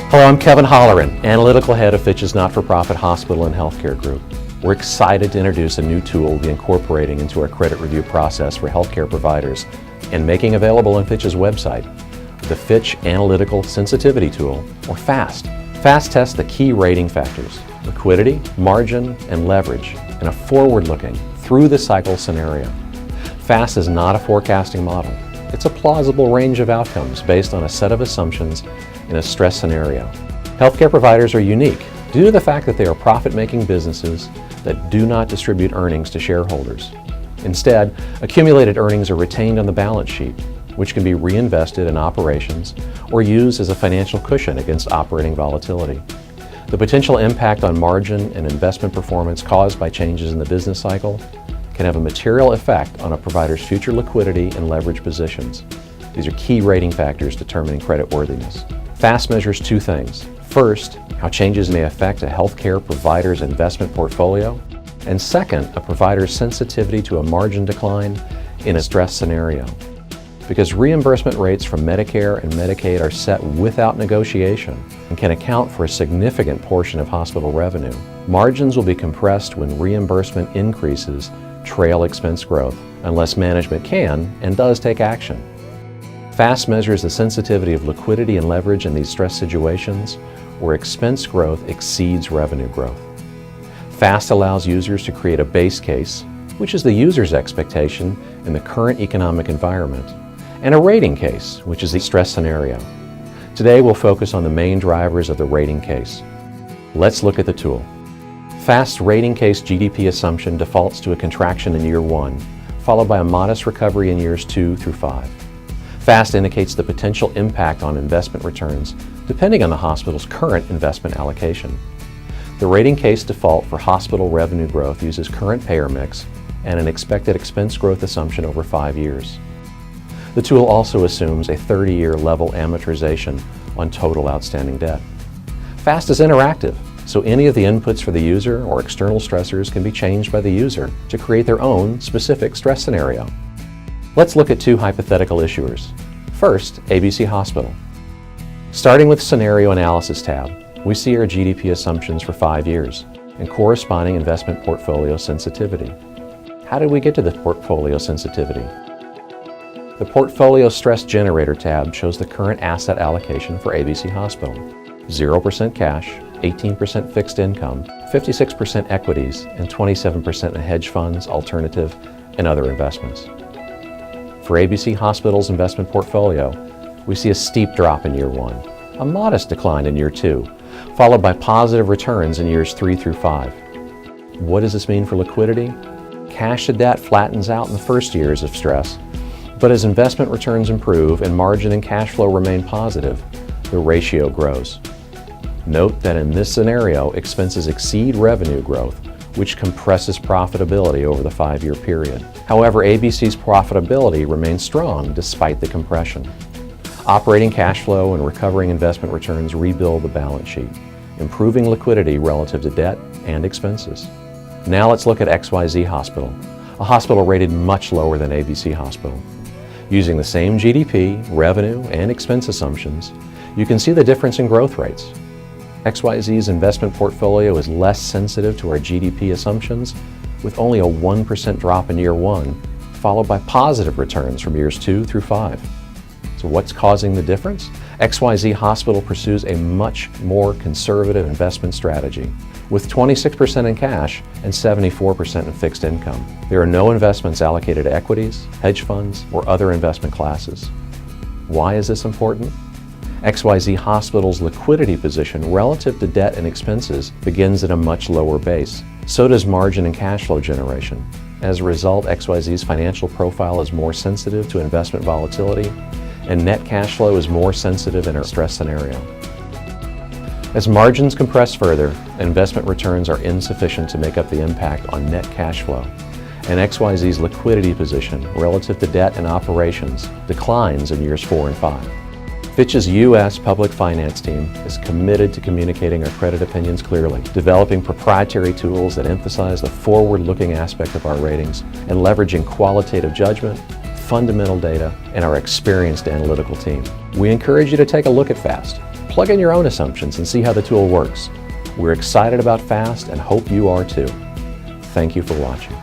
Hello, I'm Kevin Holloran, Analytical Head of Fitch's Not-for-Profit Hospital and Healthcare Group. We're excited to introduce a new tool we'll be incorporating into our credit review process for healthcare providers and making available on Fitch's website, the Fitch Analytical Sensitivity Tool, or FAST. FAST tests the key rating factors: liquidity, margin, and leverage in a forward-looking, through-the-cycle scenario. FAST is not a forecasting model. It's a plausible range of outcomes based on a set of assumptions in a stress scenario. Healthcare providers are unique due to the fact that they are profit-making businesses that do not distribute earnings to shareholders. Instead, accumulated earnings are retained on the balance sheet, which can be reinvested in operations or used as a financial cushion against operating volatility. The potential impact on margin and investment performance caused by changes in the business cycle can have a material effect on a provider's future liquidity and leverage positions. These are key rating factors determining creditworthiness. FAST measures two things. First, how changes may affect a healthcare provider's investment portfolio, and second, a provider's sensitivity to a margin decline in a stress scenario. Because reimbursement rates from Medicare and Medicaid are set without negotiation and can account for a significant portion of hospital revenue, margins will be compressed when reimbursement increases trail expense growth, unless management can and does take action. FAST measures the sensitivity of liquidity and leverage in these stress situations where expense growth exceeds revenue growth. FAST allows users to create a base case, which is the user's expectation in the current economic environment, and a rating case, which is the stress scenario. Today we'll focus on the main drivers of the rating case. Let's look at the tool. FAST rating case GDP assumption defaults to a contraction in year 1, followed by a modest recovery in years 2 through 5. FAST indicates the potential impact on investment returns depending on the hospital's current investment allocation. The rating case default for hospital revenue growth uses current payer mix and an expected expense growth assumption over 5 years. The tool also assumes a 30-year level amortization on total outstanding debt. FAST is interactive, so any of the inputs for the user or external stressors can be changed by the user to create their own specific stress scenario. Let's look at two hypothetical issuers. First, ABC Hospital. Starting with Scenario Analysis tab, we see our GDP assumptions for 5 years and corresponding investment portfolio sensitivity. How did we get to the portfolio sensitivity? The Portfolio Stress Generator tab shows the current asset allocation for ABC Hospital. 0% cash, 18% fixed income, 56% equities, and 27% in hedge funds, alternative, and other investments. For ABC Hospital's investment portfolio, we see a steep drop in year 1, a modest decline in year 2, followed by positive returns in years 3 through 5. What does this mean for liquidity? Cash to debt flattens out in the first years of stress, but as investment returns improve and margin and cash flow remain positive, the ratio grows. Note that in this scenario, expenses exceed revenue growth, which compresses profitability over the 5-year period. However, ABC's profitability remains strong despite the compression. Operating cash flow and recovering investment returns rebuild the balance sheet, improving liquidity relative to debt and expenses. Now let's look at XYZ Hospital, a hospital rated much lower than ABC Hospital. Using the same GDP, revenue, and expense assumptions, you can see the difference in growth rates. XYZ's investment portfolio is less sensitive to our GDP assumptions, with only a 1% drop in year 1, followed by positive returns from years 2 through 5. So what's causing the difference? XYZ Hospital pursues a much more conservative investment strategy, with 26% in cash and 74% in fixed income. There are no investments allocated to equities, hedge funds, or other investment classes. Why is this important? XYZ Hospital's liquidity position relative to debt and expenses begins at a much lower base. So does margin and cash flow generation. As a result, XYZ's financial profile is more sensitive to investment volatility, and net cash flow is more sensitive in a stress scenario. As margins compress further, investment returns are insufficient to make up the impact on net cash flow, and XYZ's liquidity position relative to debt and operations declines in years 4 and 5. Fitch's U.S. public finance team is committed to communicating our credit opinions clearly, developing proprietary tools that emphasize the forward-looking aspect of our ratings, and leveraging qualitative judgment, fundamental data, and our experienced analytical team. We encourage you to take a look at FAST, plug in your own assumptions and see how the tool works. We're excited about FAST and hope you are too. Thank you for watching.